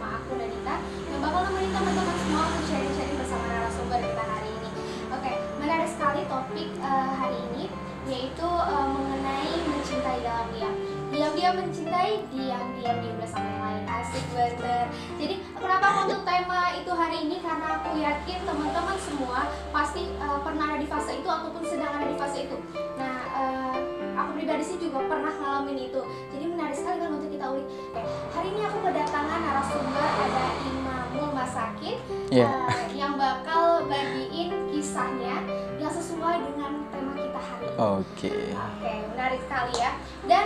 sama aku Danita yang bakal nemenin teman-teman semua untuk sharing-sharing bersama narasumber kita hari ini. Oke, menarik sekali topik hari ini, yaitu mengenai mencintai dalam diam. Diam-diam mencintai, diam-diam dia bersama yang lain. Asik bener. Jadi kenapa aku untuk tema itu hari ini? Karena aku yakin teman-teman semua pasti pernah ada di fase itu ataupun sedang ada di fase itu. Nah, aku pribadi sih juga pernah ngalamin itu. Jadi menarik sekali kan untuk kita ulik. Hari ini aku kedatangan narasumber, ada Imamul Masakin yang bakal bagiin kisahnya yang sesuai dengan tema kita hari ini. Oke, Menarik sekali ya. Dan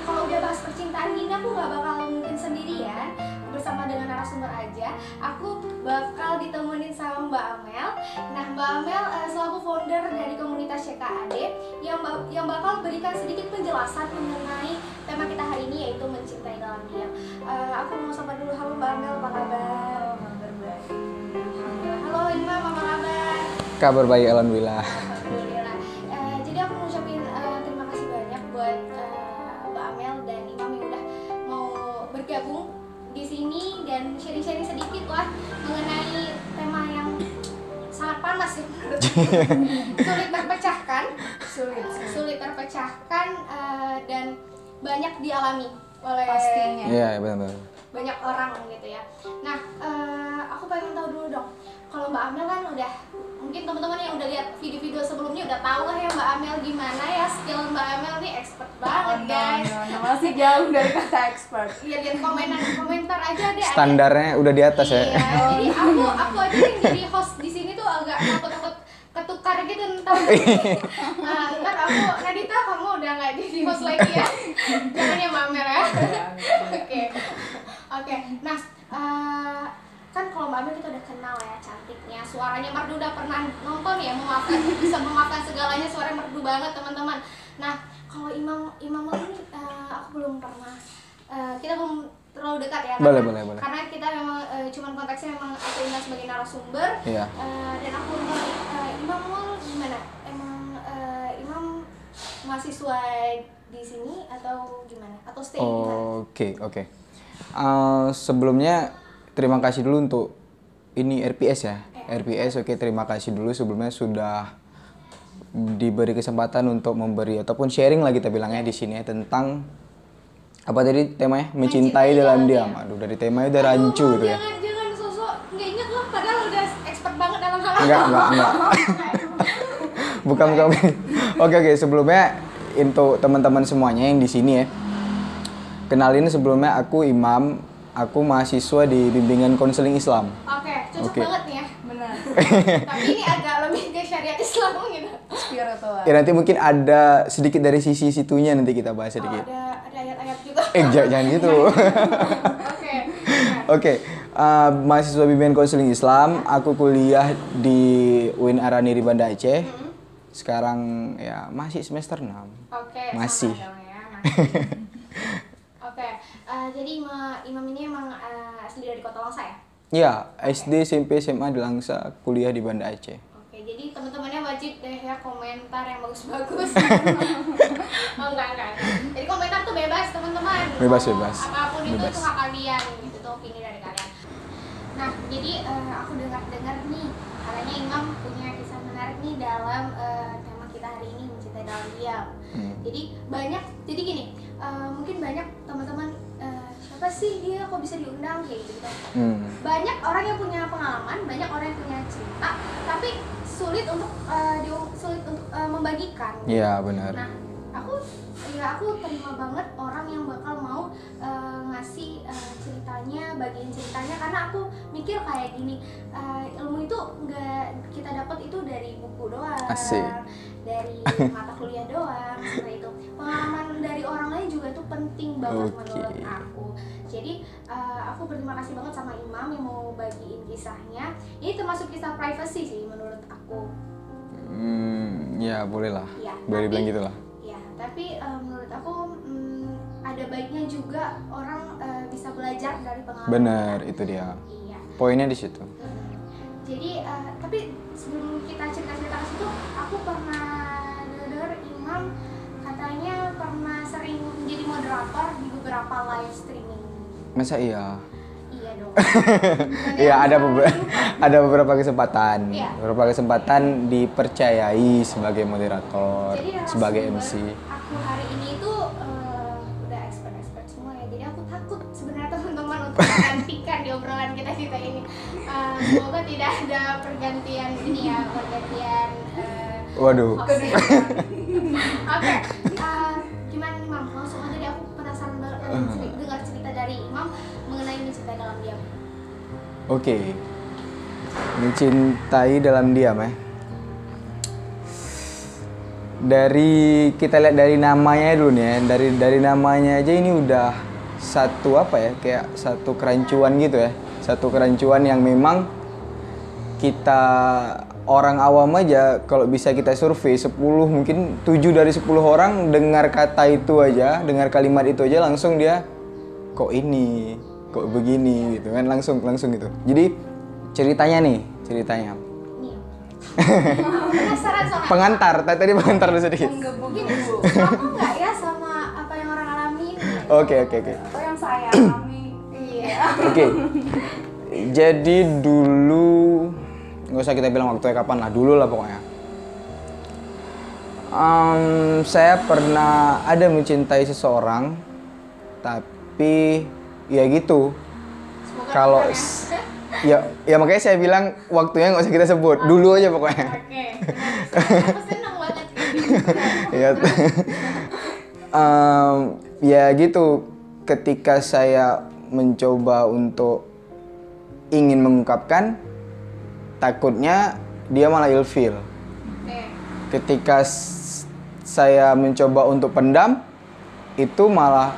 kalau udah bahas percintaan gini, aku nggak bakal mungkin sendirian, bersama dengan narasumber aja. Aku bakal ditemenin sama Mbak Amel. Nah, Mbak Amel selaku founder dari komunitas YKAD yang bakal berikan sedikit penjelasan mengenai tema kita hari ini, yaitu mencintai dalam diam. Aku mau sapa dulu. Halo Mbak Amel, apa kabar? Kabar baik. Halo Imam, apa kabar? kabar baik alhamdulillah. Alhamdulillah. Jadi aku mau ucapin terima kasih banyak buat Mbak Amel dan Imam yang udah mau bergabung di sini dan sharing-sharing sedikit lah mengenai tema yang sangat panas ya menurutku. Sulit terpecahkan, sulit terpecahkan dan banyak dialami oleh pastinya. Iya, benar. banyak orang gitu ya. Nah, aku pengen tahu dulu dong. Kalau Mbak Amel kan udah, mungkin teman-teman yang udah lihat video-video sebelumnya udah tahu lah ya Mbak Amel gimana ya, skill Mbak Amel nih expert banget guys. Masih jauh dari kata expert. Iya, lihat komentar aja deh. Standarnya udah di atas Iya, ya. jadi aku aja yang jadi host di sini tuh agak takut ketukar gitu ntar. Ntar aku, Nadita kamu udah nggak jadi host lagi ya. Jangan ya Mbak Amel ya. Oke. Nah, kan kalau Mbak Amel kita udah kenal ya cantiknya, suaranya merdu, udah pernah nonton ya, bisa memaafkan segalanya, suaranya merdu banget teman-teman. Nah, kalau Imam ini aku belum pernah, kita belum terlalu dekat ya, Boleh. karena kita memang cuman konteksnya memang aku ingat sebagai narasumber. Iya. Dan aku Imam gimana? Emang Imam mahasiswa di sini atau gimana? Atau stay di mana? Oke. Sebelumnya terima kasih dulu untuk ini RPS ya. RPS, oke, terima kasih dulu sebelumnya sudah diberi kesempatan untuk memberi ataupun sharing lah kita bilangnya di sini ya, tentang apa tadi temanya? Mencintai dalam diam. Aduh, dari temanya udah rancu gitu ya. Jangan sosok nggak inget loh, padahal udah expert banget dalam hal Enggak. Bukan. Oke, sebelumnya untuk teman-teman semuanya yang di sini ya. Kenalin, sebelumnya aku Imam, aku mahasiswa di bimbingan konseling Islam. Cocok banget nih ya. Benar. Tapi ini agak lebih ke syariat Islam gitu. Spiritual. Ya nanti mungkin ada sedikit dari sisi situnya, nanti kita bahas sedikit. Ada ayat-ayat juga. Jangan gitu. Oke, mahasiswa bimbingan konseling Islam, aku kuliah di UIN Arani di Banda Aceh. Sekarang ya masih semester 6. Masih. Sama dong ya, jadi Imam ini emang asli dari Kota Langsa ya? Ya, SD, SMP, SMA di Langsa, kuliah di Banda Aceh. Jadi teman-temannya wajib deh ya komentar yang bagus-bagus. Enggak. Jadi komentar tuh bebas teman-teman. Bebas. Apapun itu tuh hak kalian, gitu tuh opini dari kalian. Nah, jadi aku dengar nih, katanya Imam punya kisah menarik nih dalam tema kita hari ini, mencintai dalam diam. Jadi gini, mungkin banyak teman-teman, siapa sih dia kok bisa diundang kayak gitu. Banyak orang yang punya pengalaman, banyak orang yang punya cerita, tapi sulit untuk membagikan. Iya, benar. Nah, aku terima banget orang yang bakal mau ngasih bagiin ceritanya, karena aku mikir kayak gini, ilmu itu nggak kita dapat itu dari buku doang. Asik. Dari mata kuliah doang, seperti itu. Pengalaman dari orang lain juga itu penting banget menurut aku. Jadi aku berterima kasih banget sama Imam yang mau bagiin kisahnya. Ini termasuk kisah privacy sih menurut aku. Ya boleh lah. Ya, boleh bilang gitulah. Ya, tapi menurut aku ada baiknya juga orang bisa belajar dari pengalaman. Benar, itu dia. Iya. Poinnya di situ. Jadi, tapi sebelum kita cerita-cerita ke situ, aku pernah dengar Imam katanya pernah sering menjadi moderator di beberapa live streaming. Masa iya? Iya, dong. Iya, ada beberapa kesempatan. Iya. Beberapa kesempatan dipercayai sebagai moderator, Jadi sebagai narasumber MC. aku hari ini itu udah expert semua ya. Jadi aku takut sebenarnya teman-teman untuk menggantikan di obrolan kita ini. Semoga tidak ada pergantian ini ya, pergantian Waduh. host. Oke, gimana nih Mam? Langsung aja deh, aku penasaran dengar cerita dari Imam mengenai mencintai dalam diam. Oke. Mencintai dalam diam ya. Dari kita lihat dari namanya dulu nih ya. Dari namanya aja ini udah satu apa ya? Kayak satu kerancuan gitu ya. Satu kerancuan yang memang kita orang awam aja kalau bisa kita survei 10 mungkin 7 dari 10 orang dengar kata itu aja, dengar kalimat itu aja langsung dia kok ini, kok begini gitu kan langsung gitu. Jadi ceritanya. Nih. Penasaran soalnya. Pengantar, tadi pengantar dulu sedikit. Menggebu-gebu. Kamu nggak ya sama apa yang orang alami ini? Oke. Atau yang saya alami. Iya. Oke. Jadi dulu nggak usah kita bilang waktunya kapan lah, dulu lah pokoknya. Saya pernah ada mencintai seseorang, tapi ya gitu. Semoga Kalau bukan ya. ya makanya saya bilang waktunya nggak usah kita sebut, dulu aja pokoknya. Oke. Aku seneng banget kayak gitu. Ya, ya gitu. Ketika saya mencoba untuk ingin mengungkapkan, takutnya dia malah ilfeel. Oke. Ketika saya mencoba untuk pendam, itu malah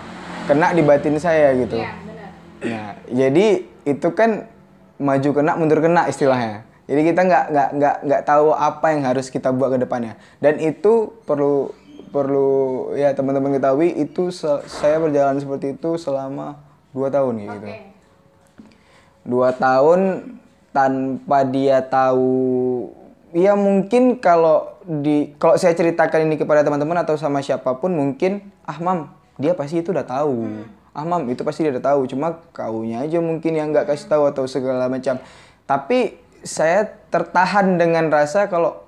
kena di batin saya gitu. Iya, benar. Nah, jadi itu kan maju kena mundur kena istilahnya. Jadi kita nggak tahu apa yang harus kita buat ke depannya. Dan itu perlu ya teman-teman ketahui itu saya berjalan seperti itu selama 2 tahun gitu. Oke. 2 tahun tanpa dia tahu. Ya mungkin kalau saya ceritakan ini kepada teman-teman atau sama siapapun mungkin Mam, dia pasti itu udah tahu. Mam, itu pasti dia udah tahu. Cuma kaunya aja mungkin yang nggak kasih tahu atau segala macam. Tapi saya tertahan dengan rasa kalau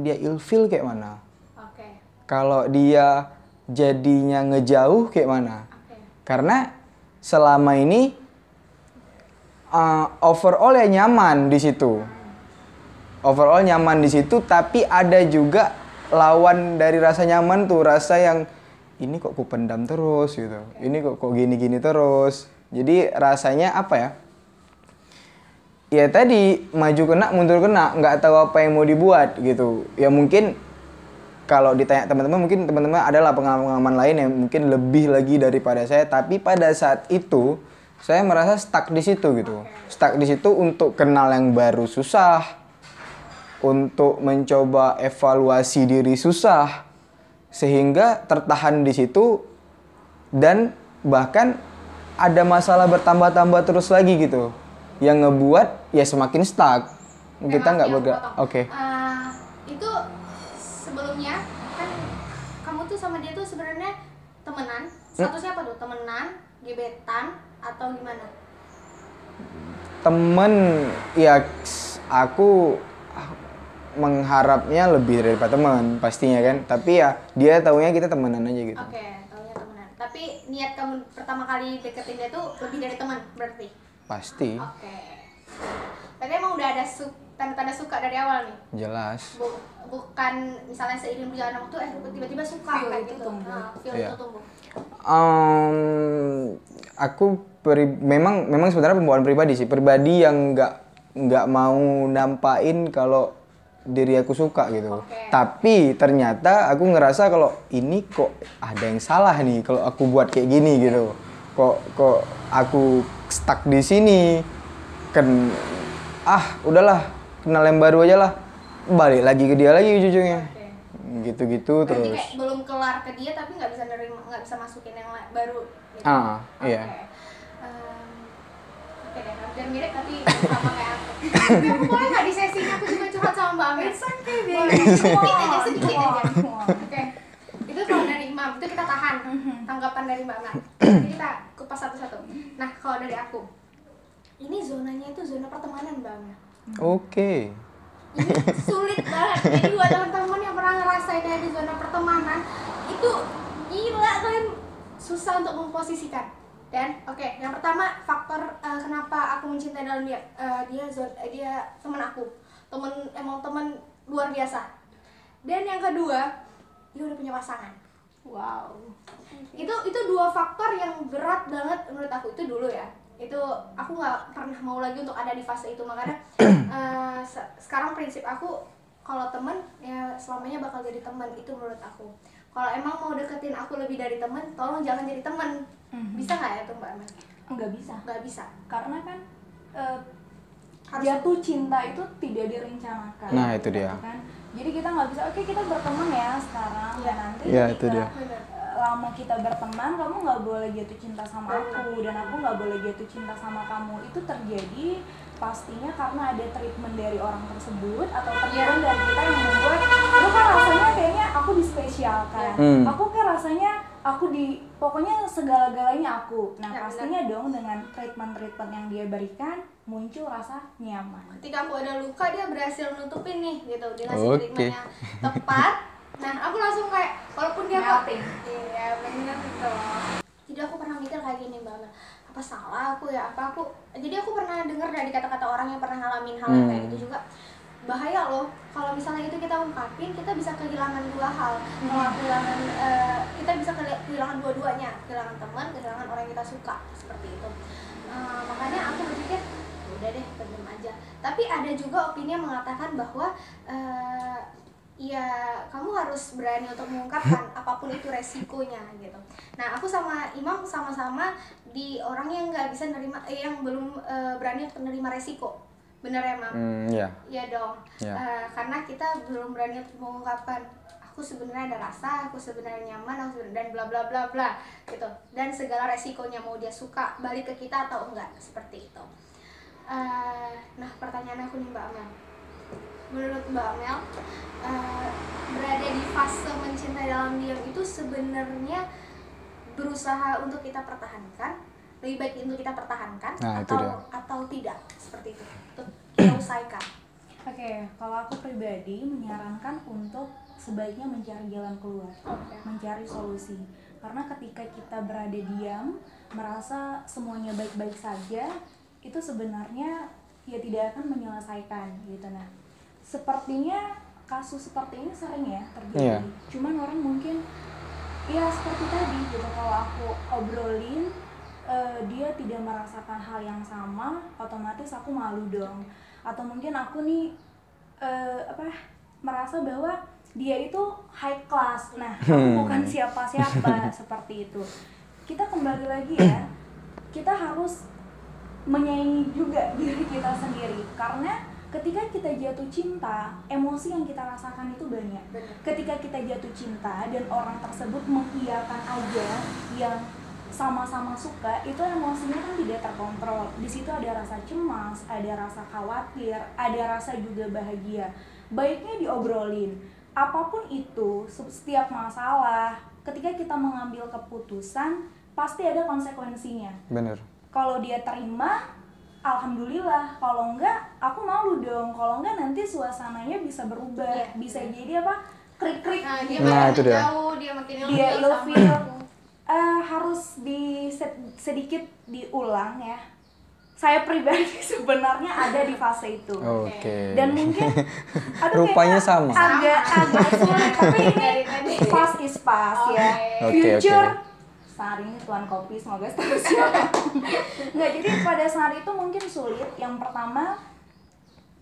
dia ilfil kayak mana? Oke. Kalau dia jadinya ngejauh kayak mana? Oke. Karena selama ini overall ya nyaman di situ. Overall nyaman di situ, tapi ada juga lawan dari rasa nyaman tuh, rasa yang ini kok ku pendam terus gitu. Ini kok gini-gini terus. Jadi rasanya apa ya? Ya tadi maju kena mundur kena, nggak tahu apa yang mau dibuat gitu. Ya mungkin kalau ditanya teman-teman, mungkin teman-teman adalah pengalaman lain yang mungkin lebih lagi daripada saya, tapi pada saat itu saya merasa stuck di situ gitu. Stuck di situ untuk kenal yang baru susah, untuk mencoba evaluasi diri susah, sehingga tertahan di situ dan bahkan ada masalah bertambah-tambah terus lagi gitu, yang ngebuat ya semakin stuck. Kita nggak bergerak. Oke. Itu sebelumnya kan kamu tuh sama dia tuh sebenarnya temenan. Statusnya apa tuh? Temenan, gebetan, atau gimana? Temen ya, aku mengharapnya lebih daripada teman pastinya kan, tapi ya dia taunya kita temenan aja gitu. Oke, taunya temenan. Tapi niat kamu pertama kali deketin dia tuh lebih dari teman berarti? Pasti. Oke. Berarti emang udah ada tanda-tanda suka dari awal nih? Jelas. Bukan misalnya seiring berjalan waktu tiba-tiba suka Feel kayak itu gitu. tumbuh. Feel Iya. itu tumbuh. Aku memang sebenarnya pembawaan pribadi sih, pribadi yang nggak mau nampain kalau diri aku suka gitu. Oke. Tapi ternyata aku ngerasa kalau ini kok ada yang salah nih kalau aku buat kayak gini gitu. Kok aku stuck di sini. Udahlah, kenal yang baru aja lah. Balik lagi ke dia lagi ujung-ujungnya. Oke. Gitu-gitu Berarti terus. kayak belum kelar ke dia tapi nggak bisa masukin yang baru. Gitu. Iya. Oke deh, hampir mirip tapi sama kayak aku. Kamu boleh nggak di sesinya aku juga curhat sama Mbak Amel? Boleh. Sedikit aja. Oke. Itu kalau dari Imam, itu kita tahan tanggapan dari Mbak Amel. Jadi kita kupas satu-satu. Nah, kalau dari aku, ini zonanya itu zona pertemanan banget. Oke. Ini sulit banget. Jadi buat teman-teman yang pernah ngerasain ada di zona pertemanan itu gila, kalian susah untuk memposisikan. Dan yang pertama faktor kenapa aku mencintai dalam dia, dia teman aku, emang teman luar biasa. Dan yang kedua, dia udah punya pasangan. Wow. Itu dua faktor yang berat banget menurut aku itu dulu ya. Itu aku nggak pernah mau lagi untuk ada di fase itu, makanya sekarang prinsip aku kalau temen ya selamanya bakal jadi teman, itu menurut aku. Kalau emang mau deketin aku lebih dari temen, tolong jangan jadi temen. Bisa nggak ya tuh Mbak Aman? Nggak bisa. Nggak bisa. Karena kan Harus jatuh cinta itu tidak direncanakan. Nah, itu gitu dia. Kan? Jadi kita nggak bisa, oke kita berteman ya sekarang, Iya. dan nanti Iya, ketika itu dia. lama kita berteman, kamu nggak boleh jatuh cinta sama aku, dan aku nggak boleh jatuh cinta sama kamu. Itu terjadi pastinya karena ada treatment dari orang tersebut atau treatment dari kita yang membuat lu kan rasanya kayaknya aku dispesialkan, aku kayak rasanya aku pokoknya segala-galanya aku. Nah Ya, pastinya dong dengan treatment yang dia berikan muncul rasa nyaman. ketika aku ada luka, dia berhasil nutupin nih gitu, dia ngasih Oke. treatment yang tepat. Nah aku langsung kayak walaupun dia Melting. iya benar gitu. Jadi aku pernah mikir kayak gini Mbak Amel, apa salah aku ya, jadi aku pernah dengar dari kata-kata orang yang pernah ngalamin hal yang kayak gitu juga, bahaya loh kalau misalnya itu kita ungkapin, kita bisa kehilangan dua hal. Kalau kehilangan kita bisa kehilangan dua-duanya, kehilangan teman, kehilangan orang yang kita suka, seperti itu. Makanya aku berpikir udah deh pendem aja. Tapi ada juga opini yang mengatakan bahwa ya kamu harus berani untuk mengungkapkan apapun itu resikonya gitu. Nah aku sama Imam sama-sama di orang yang nggak bisa nerima, yang belum berani untuk menerima resiko. Bener ya Mam? Iya. Iya dong. Ya. Karena kita belum berani untuk mengungkapkan aku sebenarnya ada rasa, aku sebenarnya nyaman, dan bla bla bla bla gitu. Dan segala resikonya, mau dia suka balik ke kita atau enggak, seperti itu. Nah pertanyaan aku nih Mbak Amel, menurut Mbak Amel, berada di fase mencintai dalam diam itu sebenarnya berusaha untuk kita pertahankan, lebih baik untuk kita pertahankan, Nah, itu dia. atau tidak, seperti itu, untuk kita usaikan. Oke, kalau aku pribadi menyarankan untuk sebaiknya mencari jalan keluar, mencari solusi. Karena ketika kita berada diam, merasa semuanya baik-baik saja, itu sebenarnya ya tidak akan menyelesaikan gitu. Nah, sepertinya kasus seperti ini sering ya terjadi. Iya. Cuman orang mungkin ya seperti tadi gitu, kalau aku obrolin dia tidak merasakan hal yang sama, otomatis aku malu dong. Atau mungkin aku nih merasa bahwa dia itu high class. Nah, aku bukan siapa-siapa seperti itu. Kita kembali lagi ya, kita harus menyayangi juga diri kita sendiri, karena ketika kita jatuh cinta, emosi yang kita rasakan itu banyak. Ketika kita jatuh cinta dan orang tersebut mengiyakan aja yang sama-sama suka, itu emosinya kan tidak terkontrol. Di situ ada rasa cemas, ada rasa khawatir, ada rasa juga bahagia. Baiknya diobrolin. Apapun itu, setiap masalah, ketika kita mengambil keputusan, pasti ada konsekuensinya. Bener. Kalau dia terima, alhamdulillah. Kalau enggak, aku malu dong. Kalau enggak nanti suasananya bisa berubah. Iya. Bisa jadi apa? Krik-krik. Nah, dia Nah, makin itu dia. jauh, dia makin Dia ilfil sama ilfil. aku. Harus sedikit diulang ya. Saya pribadi sebenarnya ada di fase itu. Oke. Dan mungkin Rupanya kayaknya sama. agak sulit, tapi ini Dari tadi. fast is fast ya. Oke, Future oke. saat ini Tuan Kopi semoga seterusnya. Nggak, jadi pada saat itu mungkin sulit. Yang pertama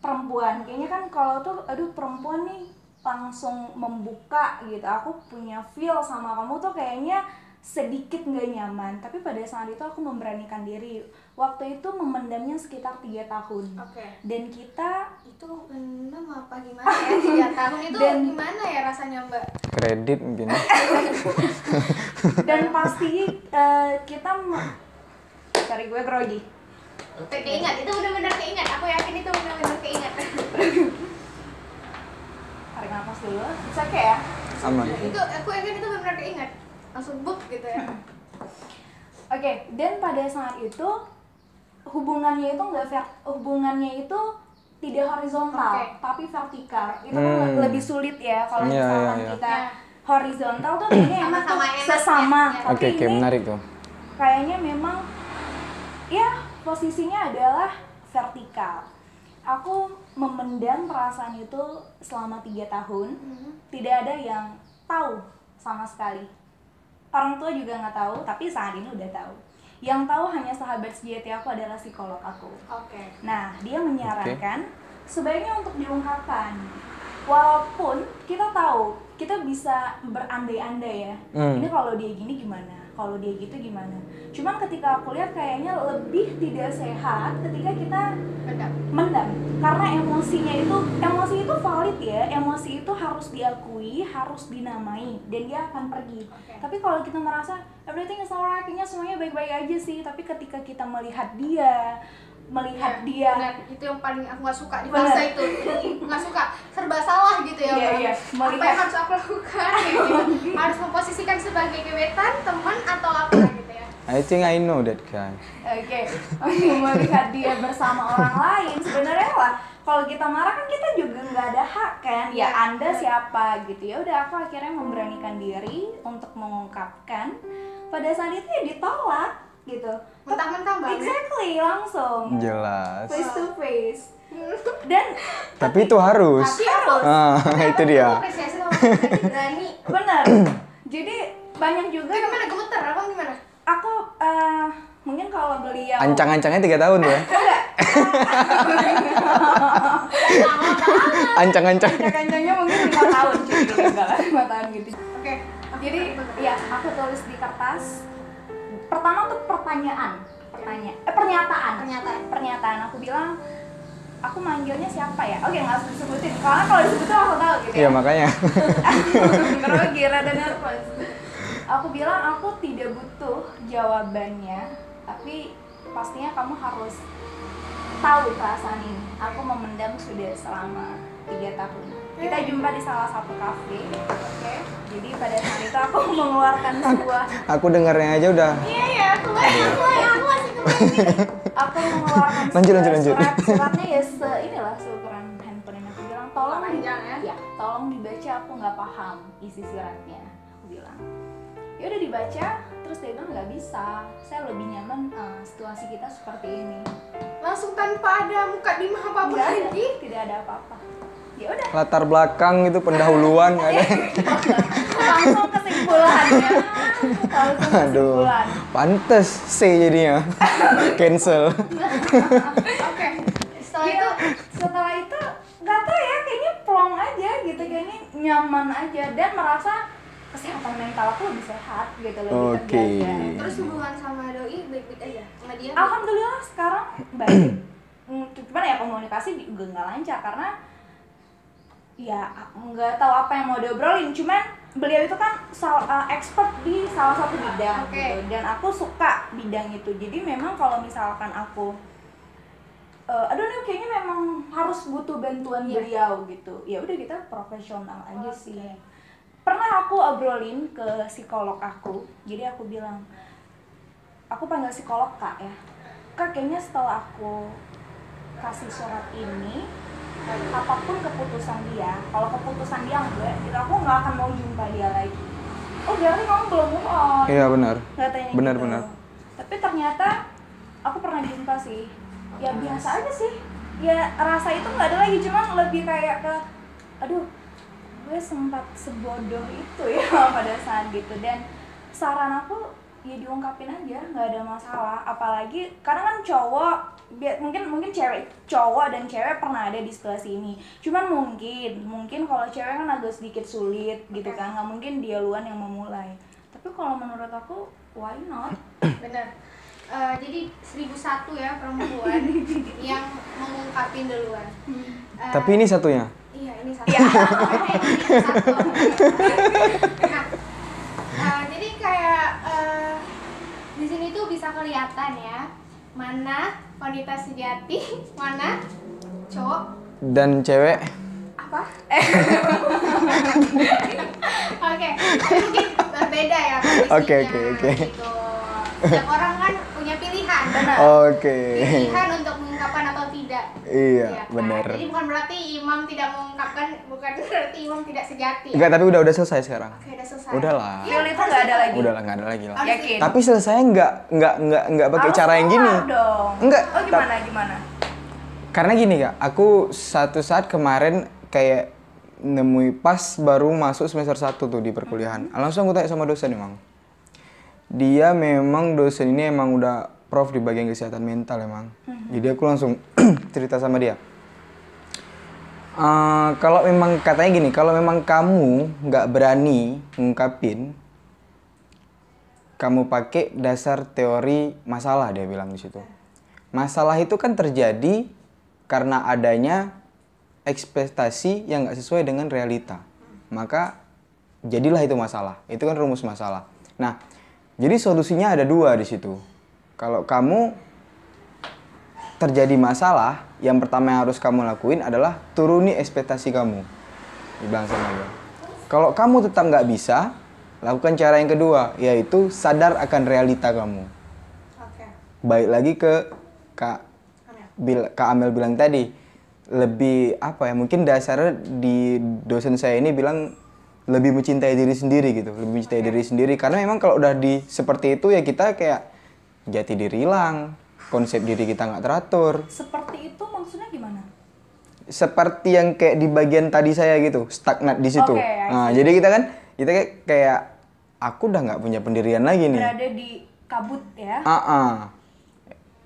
perempuan, kayaknya kan kalau tuh aduh perempuan nih langsung membuka gitu, aku punya feel sama kamu tuh kayaknya sedikit nggak nyaman. Tapi pada saat itu aku memberanikan diri. Waktu itu memendamnya sekitar 3 tahun. Oke. Dan kita Itu benar apa gimana ya? 3 tahun itu Dan- gimana ya rasanya Mbak? Kredit mungkin. dan pasti kita cari gue grogi. Keingat, itu benar-benar keingat. Aku yakin itu benar-benar keingat. Tarik nafas dulu. Bisa kayak ya? Aman. Itu aku yakin itu benar-benar keingat. Langsung buk gitu ya. Oke, dan pada saat itu hubungannya itu tidak horizontal, Oke. tapi vertikal. Itu kan lebih sulit ya kalau Iya, misalkan iya. kita horizontal tuh kayaknya emang tuh Sama-sama enak sesama. ya. Tapi Oke, ini menarik tuh. kayaknya memang ya posisinya adalah vertikal. Aku memendam perasaan itu selama 3 tahun. Tidak ada yang tahu sama sekali. Orang tua juga nggak tahu, tapi saat ini udah tahu. Yang tahu hanya sahabat sejati aku adalah psikolog aku. Oke. Nah, dia menyarankan sebaiknya untuk diungkapkan. Walaupun kita tahu, kita bisa berandai-andai ya. Ini kalau dia gini gimana? Kalau dia gitu gimana? Cuman ketika aku lihat kayaknya lebih tidak sehat ketika kita mendam. Karena emosi itu valid ya. Emosi itu harus diakui, harus dinamai, dan dia akan pergi. Tapi kalau kita merasa everything is alright, kayaknya semuanya baik-baik aja sih, tapi ketika kita melihat dia Benar, itu yang paling aku nggak suka di fase itu. Nggak suka, serba salah gitu ya. Iya. Apa yang harus aku lakukan gitu. Harus memposisikan sebagai gebetan, teman, atau apa gitu ya. I think I know that guy. Oke, melihat dia bersama orang lain sebenarnya lah. Kalau kita marah kan kita juga nggak ada hak kan. Ya Anda siapa gitu ya. Udah aku akhirnya memberanikan diri untuk mengungkapkan. Pada saat itu ya ditolak gitu. Mentah-mentah banget. Exactly, langsung. Jelas. Face to face. Dan Tapi itu harus. tapi harus. Itu dia. Aku apresiasi sama kamu berani. Benar. Jadi banyak juga Itu gimana, gemeter apa gimana? aku mungkin kalau beliau Ancang-ancangnya 3 tahun tuh ya. Ancang-ancang. kancangnya mungkin 5 tahun cuy, enggak lah 5 tahun gitu. Oke. Jadi ya aku tulis di kertas. Pertama tuh pernyataan. Aku bilang aku manggilnya siapa ya? Oke, nggak usah disebutin. Karena kalau disebutin aku tahu gitu ya. Iya, makanya. Grogi, rada nervous. Aku bilang aku tidak butuh jawabannya, tapi pastinya kamu harus tahu perasaan ini. Aku memendam sudah selama 3 tahun. Kita jumpa di salah satu kafe, oke? Jadi pada saat itu aku mengeluarkan sebuah Aku dengarnya aja udah. Iya, aku masih aku mengeluarkan Lanjut. suratnya ya inilah seukuran handphone ini. Aku bilang tolong panjang ya? tolong dibaca, aku nggak paham isi suratnya. Aku bilang ya udah dibaca, terus dia bilang nggak bisa, saya lebih nyaman situasi kita seperti ini. langsung tanpa ada muka di apa Nggak ada, lagi. tidak ada apa-apa. Ya udah Latar belakang itu pendahuluan nggak ada. langsung kesimpulannya. Aduh. Pantes C jadinya. Cancel. Oke. Setelah Iya, itu setelah itu nggak tahu ya, kayaknya plong aja gitu, kayaknya nyaman aja dan merasa kesehatan mental aku lebih sehat gitu, lebih Oke. terjaga. terus hubungan sama doi baik-baik aja sama dia. Alhamdulillah sekarang baik. Cuman ya komunikasi juga nggak lancar karena ya nggak tahu apa yang mau diobrolin. Cuman beliau itu kan expert di salah satu bidang Oke. gitu, dan aku suka bidang itu. Jadi memang kalau misalkan aku aduh nih kayaknya memang harus butuh bantuan beliau gitu, ya udah kita profesional aja sih. Pernah aku obrolin ke psikolog aku, jadi aku bilang, aku panggil psikolog Kak ya, Kak kayaknya setelah aku kasih surat ini, apapun keputusan dia, kalau keputusan dia enggak, gitu, aku nggak akan mau jumpa dia lagi. Oh berarti kamu belum move on? Iya benar. Katanya Benar, gitu. benar. Tapi ternyata aku pernah jumpa sih, ya biasa aja sih, ya rasa itu nggak ada lagi, cuman lebih kayak ke, aduh gue sempat sebodoh itu ya pada saat gitu. Dan saran aku ya diungkapin aja, nggak ada masalah. Apalagi karena kan cowok, mungkin cowok dan cewek pernah ada di situasi ini, cuman mungkin kalau cewek kan agak sedikit sulit gitu kan, nggak mungkin dia duluan yang memulai. Tapi kalau menurut aku why not. Benar. Jadi 1001 ya perempuan yang mengungkapin duluan. Tapi ini satunya. Iya, ini satu. Ini satu. Nah, jadi kayak di sini tuh bisa kelihatan ya, mana wanita sejati, mana cowok Dan cewek. apa? Oke, mungkin beda ya posisinya Oke. gitu. Setiap orang kan punya pilihan. Benar. Oke. Pilihan untuk mengungkapkan atau tidak. Iya, Ya kan? benar. Jadi bukan berarti imam tidak mengungkapkan, bukan berarti imam tidak sejati. Enggak, tapi udah selesai sekarang. Oke, udah selesai. Udahlah. Feel itu nggak ada lagi. Udahlah, nggak ada lagi lah. Yakin? Tapi selesai nggak pakai Harus cara yang gini. keluar dong. Enggak. Oh gimana? Karena gini Kak, aku satu saat kemarin kayak nemui pas baru masuk semester 1 tuh di perkuliahan. Langsung aku tanya sama dosen emang. Dia memang dosen ini emang udah prof di bagian kesehatan mental emang. Jadi aku langsung cerita sama dia. Kalau memang katanya gini, kalau memang kamu nggak berani ngungkapin, kamu pakai dasar teori masalah, dia bilang di situ. Masalah itu kan terjadi karena adanya ekspektasi yang nggak sesuai dengan realita. Maka jadilah itu masalah. Itu kan rumus masalah. Nah, jadi solusinya ada 2 di situ. Kalau kamu terjadi masalah, yang pertama yang harus kamu lakuin adalah turuni ekspektasi kamu. Dibilang sama dia. Kalau kamu tetap nggak bisa, lakukan cara yang kedua, yaitu sadar akan realita kamu. Oke. Baik lagi ke Kak Amel bilang tadi, lebih apa ya, mungkin dasarnya di dosen saya ini bilang lebih mencintai diri sendiri gitu, lebih mencintai diri sendiri, karena memang kalau udah di seperti itu ya kita kayak jati diri hilang, konsep diri kita nggak teratur. Seperti itu maksudnya gimana? Seperti yang kayak di bagian tadi saya gitu, stagnat di situ. Oke, Nah, jadi kita kayak aku udah nggak punya pendirian lagi nih. Berada di kabut ya.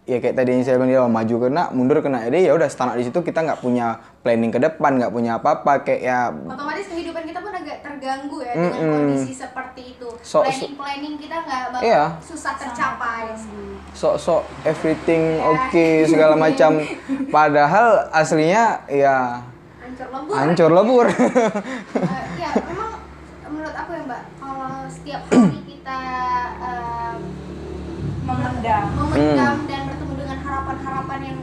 Ya kayak tadi yang saya bilang, maju kena, mundur kena. Jadi ya udah stagnan di situ, kita nggak punya planning ke depan, nggak punya apa-apa, kayak ya Otomatis kehidupan kita pun agak terganggu ya dengan kondisi seperti itu. Planning kita nggak bakal Iya. susah tercapai. sok everything oke, segala macam. Padahal aslinya ya hancur lebur. Ya memang menurut aku ya Mbak, kalau setiap hari kita memendam dan bertemu dengan harapan-harapan yang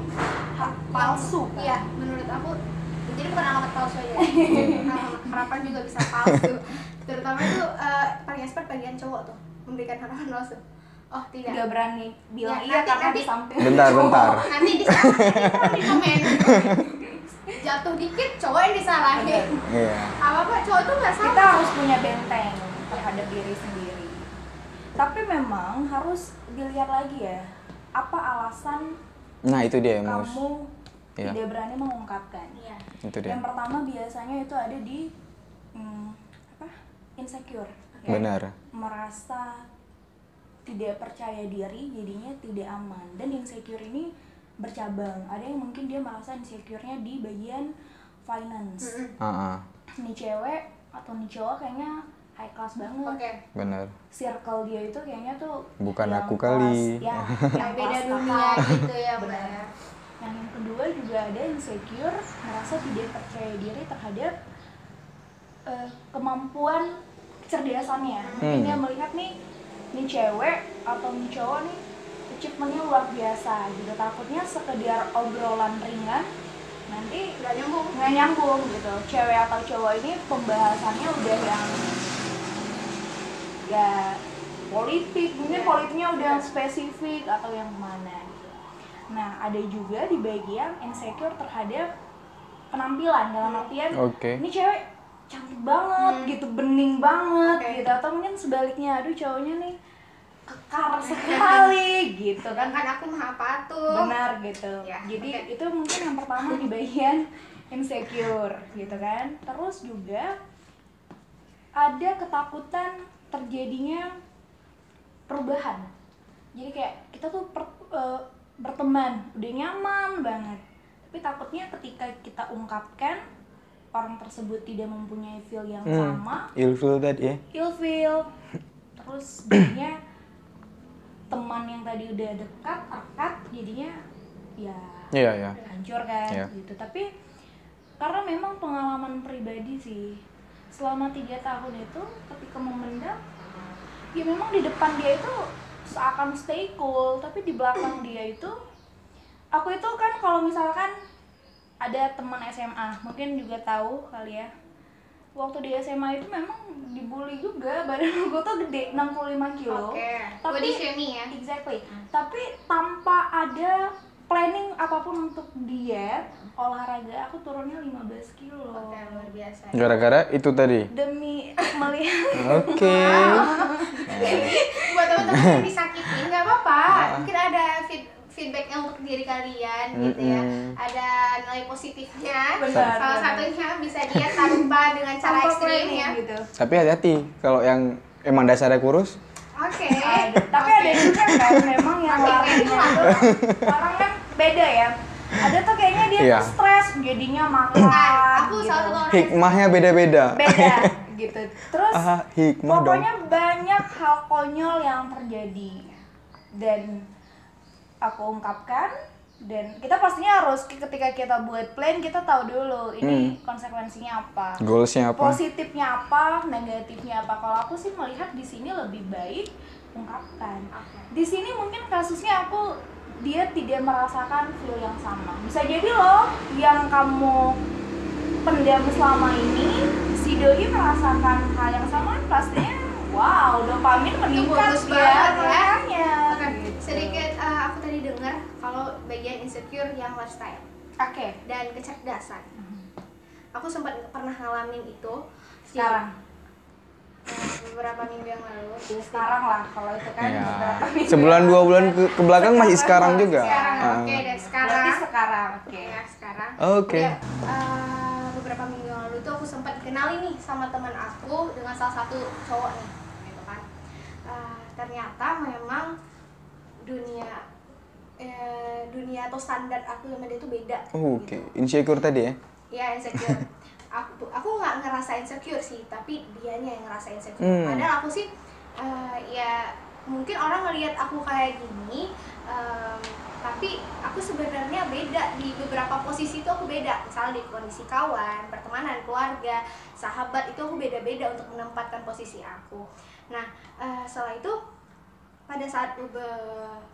palsu, kan? Iya, menurut aku jadi bukan alamat palsu aja. Harapan juga bisa palsu. Terutama itu paling expert bagian cowok tuh, memberikan harapan palsu. Oh tidak. Nggak berani bilang Ya, iya karena nanti- di samping. Bentar. Nanti di komen. Jatuh dikit cowok yang disalahin. Iya. Apa cowok tuh nggak salah. Kita harus punya benteng terhadap diri sendiri. Tapi memang harus dilihat lagi ya, apa alasan Nah, itu dia Mus. kamu Iya. tidak berani mengungkapkan. Iya. Itu dia. Yang pertama biasanya itu ada di insecure. Ya. Benar. Merasa tidak percaya diri, jadinya tidak aman. Dan insecure ini bercabang. Ada yang mungkin dia merasa insecure-nya di bagian finance. Nih cewek atau nih cowok kayaknya high class banget. Oke. Benar. Circle dia itu kayaknya tuh Bukan yang aku kelas- kali. ya, yang Beda kelas dunia kakak. gitu ya Benar. Mbak. Yang kedua juga ada insecure, merasa tidak percaya diri terhadap kemampuan kecerdasannya. Mungkin dia melihat nih cewek atau nih cowok nih achievementnya luar biasa gitu. Takutnya sekedar obrolan ringan nanti nggak nyambung gitu. Cewek atau cowok ini pembahasannya udah yang ya politik, mungkin politiknya udah yang spesifik atau yang mana gitu. Nah, ada juga di bagian insecure terhadap penampilan, dalam artian Oke. ini cewek cantik banget gitu, bening banget Oke. gitu, atau mungkin sebaliknya, aduh cowoknya nih kekar sekali gitu kan. Kan aku maha patuh. Benar gitu. Ya, Jadi oke. itu mungkin yang pertama di bagian insecure gitu kan. Terus juga ada ketakutan terjadinya perubahan. Jadi kayak kita tuh berteman udah nyaman banget, tapi takutnya ketika kita ungkapkan orang tersebut tidak mempunyai feel yang sama, Ilfil tadi ya. ilfeel, terus jadinya teman yang tadi udah dekat, akrab, jadinya ya Iya. hancur kan Iya. gitu. Tapi karena memang pengalaman pribadi sih, selama 3 tahun itu ketika memendam, ya memang di depan dia itu seakan stay cool, tapi di belakang dia itu, aku itu kan kalau misalkan ada teman SMA, mungkin juga tahu kali ya, waktu di SMA itu memang dibully juga, badan gue tuh gede, 65 kilo. Tapi body shaming ya. Exactly. Tapi tanpa ada planning apapun untuk diet, olahraga, aku turunnya 15 kilo. Oke, luar biasa. Gara-gara itu tadi. Demi melihat. Oke. Buat teman-teman yang disakitin nggak apa-apa. Mungkin ada feedbacknya untuk diri kalian gitu ya. Ada nilai positifnya. Benar, Salah satunya bisa diet tanpa dengan cara Tanpa ekstrim planning ya. gitu. Tapi hati-hati kalau yang emang dasarnya kurus. Oke. Tapi ada juga kan memang yang Oke, larinya tuh orang kan beda ya. Ada tuh kayaknya dia Iya. tuh stres jadinya makan. Aku gitu. salah satu orang Hikmahnya beda-beda. Beda gitu. Terus Hikmah dong. pokoknya banyak hal konyol yang terjadi dan aku ungkapkan, dan kita pastinya harus ketika kita buat plan kita tahu dulu ini konsekuensinya apa. Goalsnya apa? Positifnya apa, negatifnya apa. Kalau aku sih melihat di sini lebih baik ungkapkan. Di sini mungkin kasusnya dia tidak merasakan feel yang sama. Bisa jadi loh yang kamu pendam selama ini, si doi merasakan hal yang sama, pastinya wow, dopamin meningkat bagus banget ya. makanya. Oke, Gitu. sedikit aku tadi dengar kalau bagian insecure yang lifestyle Oke. dan kecerdasan. Aku sempat pernah ngalamin itu Sekarang. beberapa minggu yang lalu. Ya, sekarang lah kalau itu kan Ya. beberapa minggu Sebulan yang 2 lalu. bulan ke belakang masih sekarang juga. Sekarang, Ah. oke deh sekarang. Berarti sekarang, oke. Ya, sekarang. Oke. Udah, beberapa minggu yang lalu tuh aku sempat kenalin nih sama teman aku dengan salah satu cowok nih, gitu kan. Ternyata memang dunia atau standar aku sama dia tuh beda. Oke, insecure tadi ya. Ya, insecure. aku nggak ngerasa insecure sih, tapi dianya yang ngerasa insecure. Hmm. Padahal aku sih ya mungkin orang ngelihat aku kayak gini, tapi aku sebenarnya beda di beberapa posisi itu aku beda. Misalnya di kondisi kawan, pertemanan, keluarga, sahabat itu aku beda-beda untuk menempatkan posisi aku. Nah, setelah itu pada saat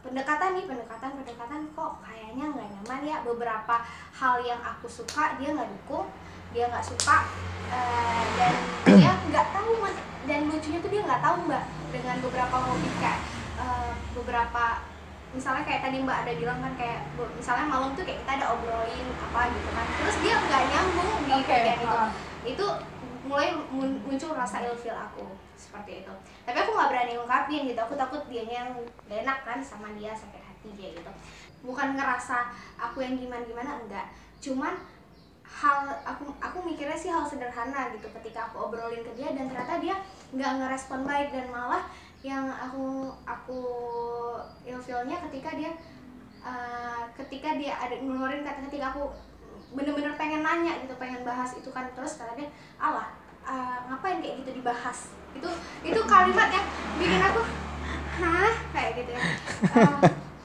pendekatan kok kayaknya nggak nyaman ya, beberapa hal yang aku suka dia nggak dukung, dia nggak suka, dan dia nggak tahu mas, dan lucunya tuh dia nggak tahu mbak dengan beberapa hobi kayak beberapa misalnya kayak tadi mbak ada bilang kan kayak misalnya malam tuh kayak kita ada obrolin apa gitu kan, terus dia nggak nyambung di bagian itu mulai muncul rasa ilfeel aku seperti itu. Tapi aku nggak berani ngungkapin gitu, aku takut dianya yang gak enak kan sama dia, sakit hati dia gitu. Bukan ngerasa aku yang gimana enggak, cuman hal aku mikirnya sih hal sederhana gitu ketika aku obrolin ke dia, dan ternyata dia nggak ngerespon baik, dan malah yang aku ilfeelnya ketika dia ada ngeluarin kata ketika aku bener-bener pengen nanya gitu, pengen bahas itu kan, terus kata dia ngapain kayak gitu dibahas, itu kalimat yang bikin aku kayak gitu ya.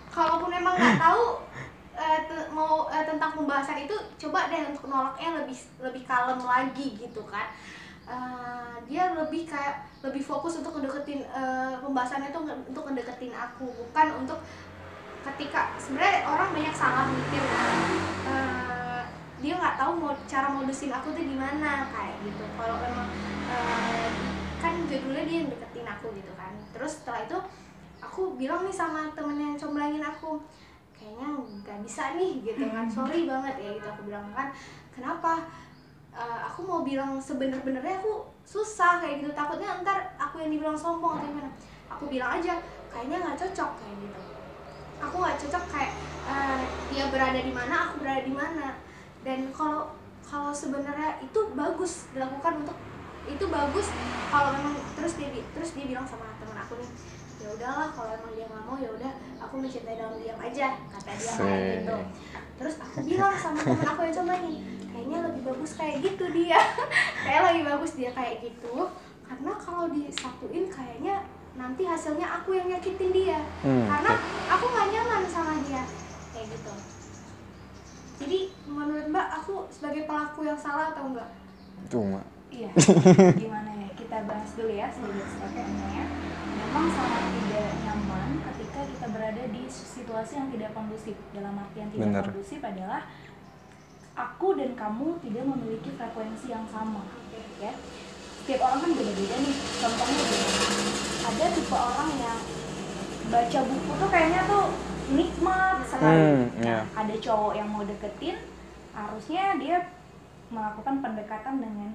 Kalaupun emang nggak tahu mau tentang pembahasan itu, coba deh untuk nolaknya lebih kalem lagi gitu kan. Dia lebih fokus untuk ngedeketin pembahasannya itu untuk ngedeketin aku, bukan untuk ketika sebenarnya orang banyak salah mikir dia nggak tahu cara modusin aku tuh gimana kayak gitu. Kalau memang kan judulnya dia yang deketin aku gitu kan, terus setelah itu aku bilang nih sama temen yang comblangin aku, kayaknya nggak bisa nih gitu kan, sorry banget ya gitu aku bilang kan. Kenapa? Aku mau bilang sebener-benernya aku susah kayak gitu, takutnya ntar aku yang dibilang sombong atau gimana. Aku bilang aja kayaknya nggak cocok kayak gitu, aku nggak cocok kayak dia berada di mana, aku berada di mana. Dan kalau sebenarnya itu bagus dilakukan, untuk itu bagus kalau memang terus dia bilang sama teman aku nih, ya udahlah kalau emang dia nggak mau ya udah aku mencintai dalam diam aja, kata dia kayak gitu. Terus aku bilang sama teman aku yang coba nih, kayaknya lebih bagus kayak gitu dia kayak lebih bagus dia kayak gitu, karena kalau disatuin kayaknya nanti hasilnya aku yang nyakitin dia, karena aku nggak nyaman sama dia kayak gitu. Jadi menurut mbak aku sebagai pelaku yang salah atau enggak? Cuma Iya, gimana ya, kita bahas dulu ya sedikit stepnya. Memang sangat tidak nyaman ketika kita berada di situasi yang tidak kondusif. Dalam artian tidak kondusif adalah aku dan kamu tidak memiliki frekuensi yang sama, ya. Setiap orang kan beda-beda nih. Contohnya gini, ada tipe orang yang baca buku tuh kayaknya tuh nikmat sekali. Iya. Ada cowok yang mau deketin, harusnya dia melakukan pendekatan dengan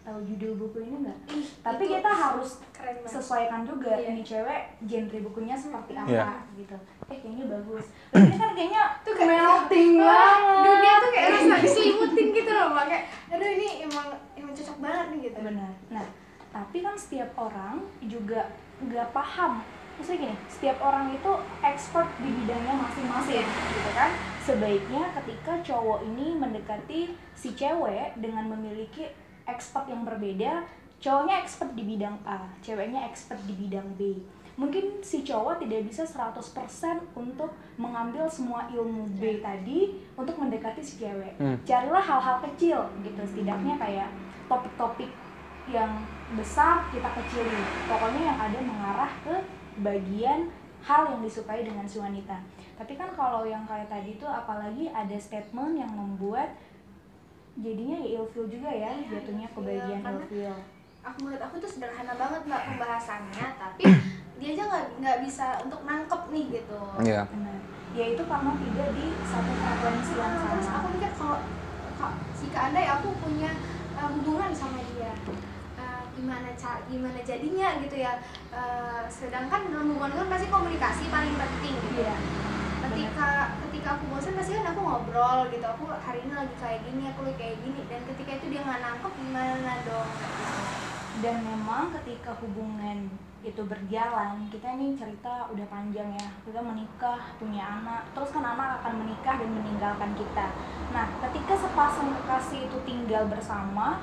tahu judul buku ini nggak? Tapi itu kita harus keren banget. sesuaikan juga, Iya. ini cewek genre bukunya seperti apa, Iya. gitu. Kayaknya bagus. Ini kan kayaknya tuh melting banget. Dunia tuh kayak rasa diselimutin gitu loh, Mbak. Kayak aduh ini emang cocok banget nih gitu. Benar. Nah, tapi kan setiap orang juga nggak paham. Maksudnya gini, setiap orang itu expert di bidangnya masing-masing, gitu kan. Sebaiknya ketika cowok ini mendekati si cewek dengan memiliki expert yang berbeda, cowoknya expert di bidang A, ceweknya expert di bidang B. Mungkin si cowok tidak bisa 100% untuk mengambil semua ilmu B tadi untuk mendekati si cewek. Carilah hal-hal kecil gitu, setidaknya kayak topik-topik yang besar kita kecilin. Pokoknya yang ada mengarah ke bagian hal yang disukai dengan si wanita. Tapi kan kalau yang kayak tadi tuh apalagi ada statement yang membuat jadinya ya ilfeel juga ya, jatuhnya ke bagian ilfeel. Menurut aku tuh sederhana banget Mbak pembahasannya, tapi dia aja nggak bisa untuk nangkep nih gitu. Iya. Benar. Ya itu karena tidak di satu frekuensi yang Terus sama. aku mikir kalau jika andai aku punya hubungan sama dia, gimana jadinya gitu ya. Sedangkan dalam hubungan kan pasti komunikasi paling penting gitu. Iya. Ketika aku bosan pasti kan aku ngobrol gitu, aku hari ini lagi kayak gini, aku lagi kayak gini, dan ketika itu dia nggak nangkep gimana dong gitu. Dan memang ketika hubungan itu berjalan, kita ini cerita udah panjang ya, kita menikah, punya anak, terus kan anak akan menikah dan meninggalkan kita. Nah, ketika sepasang kekasih itu tinggal bersama,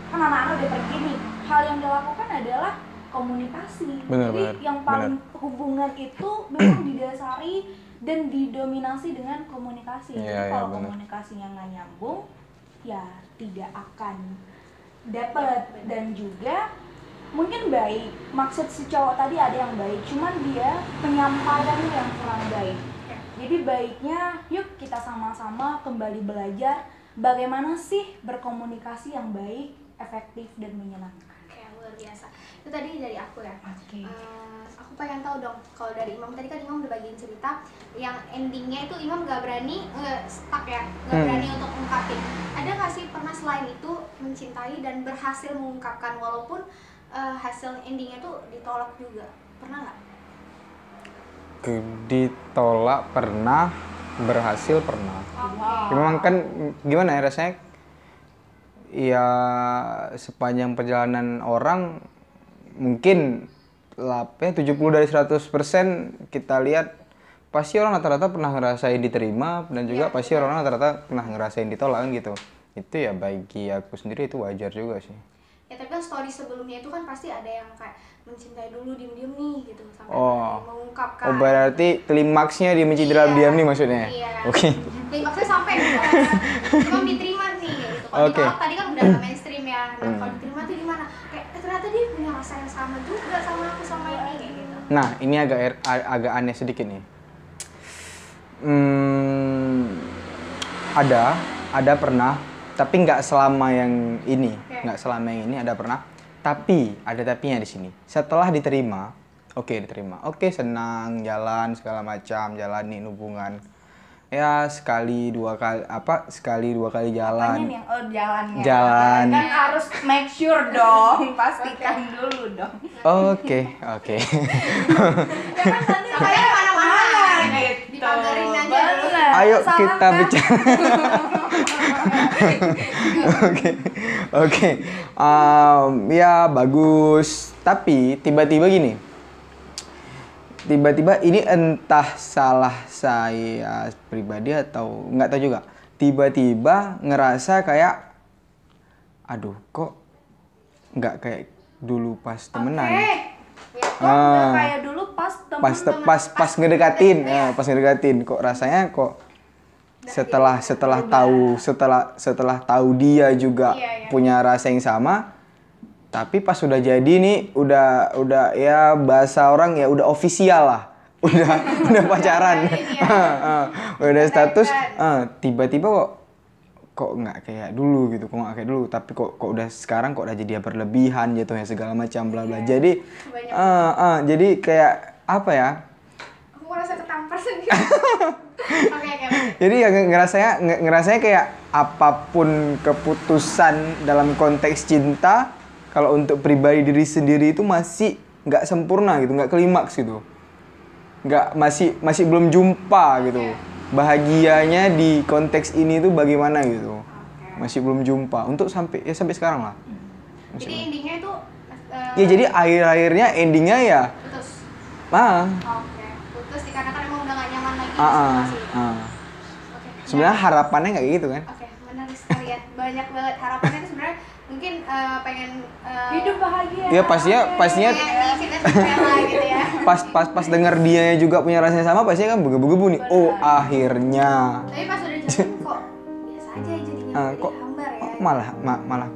kan anak-anak udah pergi nih, hal yang dilakukan adalah komunikasi. Jadi yang paling hubungan itu memang didasari dan didominasi dengan komunikasi. Jadi kalau komunikasinya nggak nyambung, ya tidak akan dapat. Dan juga mungkin baik, maksud si cowok tadi ada yang baik, cuman dia penyampaiannya yang kurang baik. Jadi baiknya yuk kita sama-sama kembali belajar bagaimana sih berkomunikasi yang baik, efektif, dan menyenangkan. Oke, luar biasa. Itu tadi dari aku ya. Oke. Aku pengen tahu dong, kalau dari Imam tadi kan Imam udah bagiin cerita yang endingnya itu Imam gak berani stuck ya, gak berani untuk ungkapin. Ada gak sih pernah selain itu mencintai dan berhasil mengungkapkan walaupun hasil endingnya tuh ditolak juga? Pernah nggak? Ditolak pernah, berhasil pernah. Wow. Memang kan gimana ya rasanya? Ya sepanjang perjalanan orang mungkin 70 dari 100% kita lihat pasti orang rata-rata pernah ngerasain diterima dan juga pasti orang rata-rata pernah ngerasain ditolak kan gitu. Itu ya bagi aku sendiri itu wajar juga sih. Ya tapi kan story sebelumnya itu kan pasti ada yang kayak mencintai dulu diem-diem nih gitu sampai mengungkapkan. Oh berarti klimaksnya dia mencintai dalam diam nih maksudnya? Iya. Oke. Klimaksnya sampai Imam diterima nih gitu. Kalau ditolak tadi kan udah mainstream ya. Nah kalau diterima tuh gimana? Kayak ternyata dia punya rasa yang sama juga sama aku sama ini kayak gitu. Nah ini agak aneh sedikit nih. Ada pernah, tapi nggak selama yang ini, ada pernah. Tapi ada tapinya di sini. Setelah diterima, oke senang jalan segala macam, jalanin hubungan. Ya sekali dua kali jalan. Apanya nih yang jalannya? Jalan. Kan harus make sure dong, pastikan dulu dong. Oke. Ya kan nanti kayak mana-mana gitu. dipagarin aja dulu. Ayo kita bicara. Oke. Ya bagus. Tapi tiba-tiba gini. Tiba-tiba ini entah salah saya pribadi atau nggak tahu juga. Tiba-tiba ngerasa kayak, aduh kok nggak kayak dulu pas temenan. Ya kok nggak kayak dulu pas temen. Pas ngedekatin, kok rasanya kok setelah tahu dia juga punya rasa yang sama, tapi pas sudah jadi nih udah ya bahasa orang ya udah ofisial lah, udah pacaran, udah status, tiba-tiba kok nggak kayak dulu gitu, kok nggak kayak dulu, tapi kok udah sekarang kok udah jadi berlebihan jatuhnya segala macam bla bla. Jadi jadi kayak apa ya? Aku merasa ketampar sendiri. Oke. Jadi ya ngerasanya kayak apapun keputusan dalam konteks cinta, kalau untuk pribadi diri sendiri itu masih nggak sempurna gitu, nggak klimaks gitu, masih belum jumpa gitu. Bahagianya di konteks ini tuh bagaimana gitu, masih belum jumpa untuk sampai sekarang lah. Jadi endingnya itu Ya jadi akhirnya endingnya ya putus. Oke. Putus dikarenakan emang udah gak nyaman lagi di situasi itu. Oke. Sebenarnya harapannya kayak gitu kan. Oke, menarik sekali ya. Banyak banget harapannya itu sebenarnya mungkin pengen Hidup bahagia. Ya pastinya kayak di cinta-cinta gitu ya. pas denger dia juga punya rasanya sama, pastinya kan begebu-gebu nih. Oh, akhirnya. Tapi pas udah jalan kok biasa aja jadinya Kok hambar ya. malah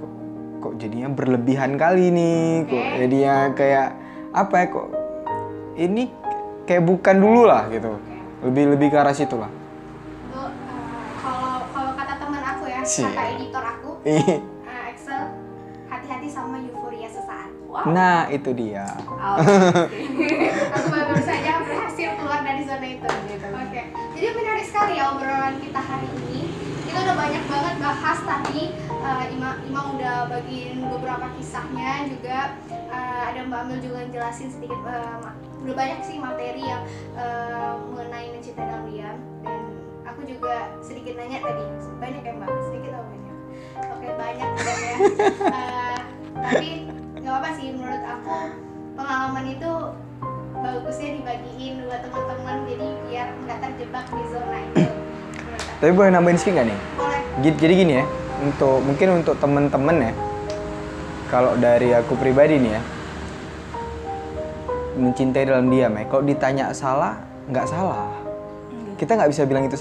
kok jadinya berlebihan kali nih. Kok jadinya kayak apa ya, kok ini kayak bukan dulu lah gitu. Lebih ke arah situ lah. Itu kalau kata teman aku ya, Siap. kata editor aku, Excel, hati-hati sama euforia sesaat. Nah, itu dia. Aku baru saja berhasil keluar dari zona itu gitu. Oke. Jadi menarik sekali ya obrolan kita hari ini. Kita udah banyak banget bahas tadi. Imam udah bagiin beberapa kisahnya juga. Ada Mbak Amel juga jelasin sedikit. Udah banyak sih materi yang mengenai mencintai dalam diam. Dan aku juga sedikit nanya tadi. Banyak ya Mbak? Sedikit atau banyak? Oke, banyak juga ya. Tapi nggak apa sih, menurut aku pengalaman itu bagusnya dibagiin buat teman-teman, jadi biar nggak terjebak di zona itu. Tapi boleh nambahin sedikit nggak nih? Boleh. Jadi gini ya, mungkin untuk temen-temen ya, kalau dari aku pribadi nih ya, mencintai dalam diam ya, kalau ditanya salah, nggak salah. Kita nggak bisa bilang itu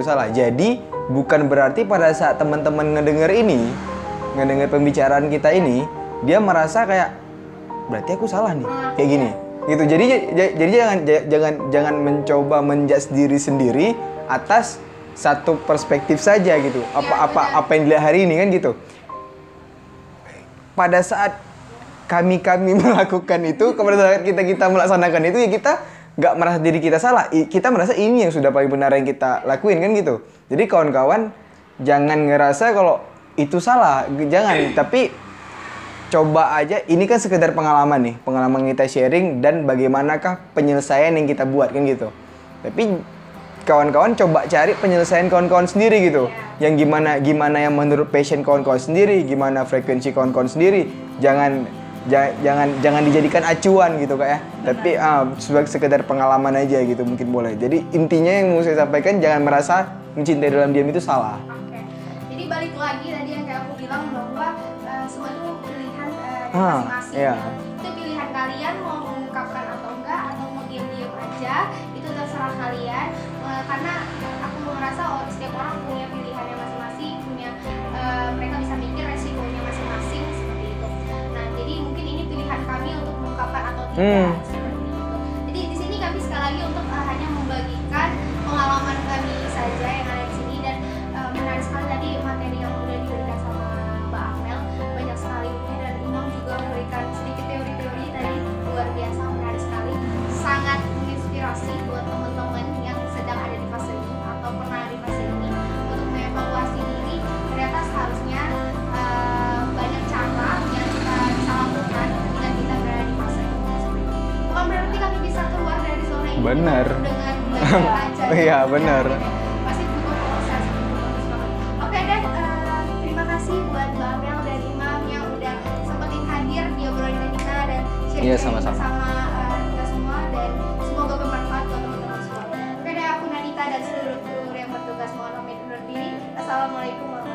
salah. Jadi bukan berarti pada saat teman-teman ngedenger pembicaraan kita ini, dia merasa kayak berarti aku salah nih, kayak gini. Gitu. Jadi jangan mencoba menjudge diri sendiri atas satu perspektif saja gitu. Apa yang dilihat hari ini kan gitu. Pada saat kami melakukan itu, pada saat kita melaksanakan itu, ya kita nggak merasa diri kita salah. Kita merasa ini yang sudah paling benar yang kita lakuin kan gitu. Jadi kawan-kawan jangan ngerasa kalau itu salah, jangan. Tapi coba aja, ini kan sekedar pengalaman kita sharing dan bagaimanakah penyelesaian yang kita buat kan gitu. Tapi kawan-kawan coba cari penyelesaian kawan-kawan sendiri gitu. Yang gimana yang menurut passion kawan-kawan sendiri, gimana frekuensi kawan-kawan sendiri. Jangan dijadikan acuan gitu Kak ya. Tapi sebagai sekedar pengalaman aja gitu mungkin boleh. Jadi intinya yang mau saya sampaikan, jangan merasa mencintai dalam diam itu salah. Oke. Jadi balik lagi tadi yang kayak aku bilang bahwa semua itu pilihan masing-masing. Iya. Itu pilihan kalian mau mengungkapkan atau enggak, atau mau diam-diam aja, itu terserah kalian. Karena aku merasa setiap orang punya pilihannya masing-masing, mereka bisa mikir resikonya masing-masing seperti itu. Nah, jadi mungkin ini pilihan kami untuk mengungkapkan atau tidak seperti itu. Jadi di sini kami sekali lagi untuk hanya membagikan pengalaman kami saja yang ada di sini, dan menarik sekali tadi materi yang udah diberikan sama Mbak Amel, banyak sekali dan Imam juga memberikan sedikit teori-teori tadi, luar biasa menarik sekali, sangat menginspirasi buat teman-teman yang sedang ada di fase ini atau pernah ada di fase ini untuk mengevaluasi diri. Ternyata seharusnya banyak cara yang kita bisa lakukan ketika kita berada di fase ini. Bukan berarti kami bisa keluar dari zona ini Benar. dengan belajar aja. Iya, benar. Pasti butuh proses itu bagus banget. Oke deh, terima kasih buat Mbak Amel dan Imam yang udah sempetin hadir di obrolan kita dan sharing Iya, sama-sama. bersama kita semua, dan semoga bermanfaat buat teman-teman semua. Oke deh, aku Nanita dan seluruh kru yang bertugas mohon pamit undur diri. Assalamualaikum warahmatullahi wabarakatuh.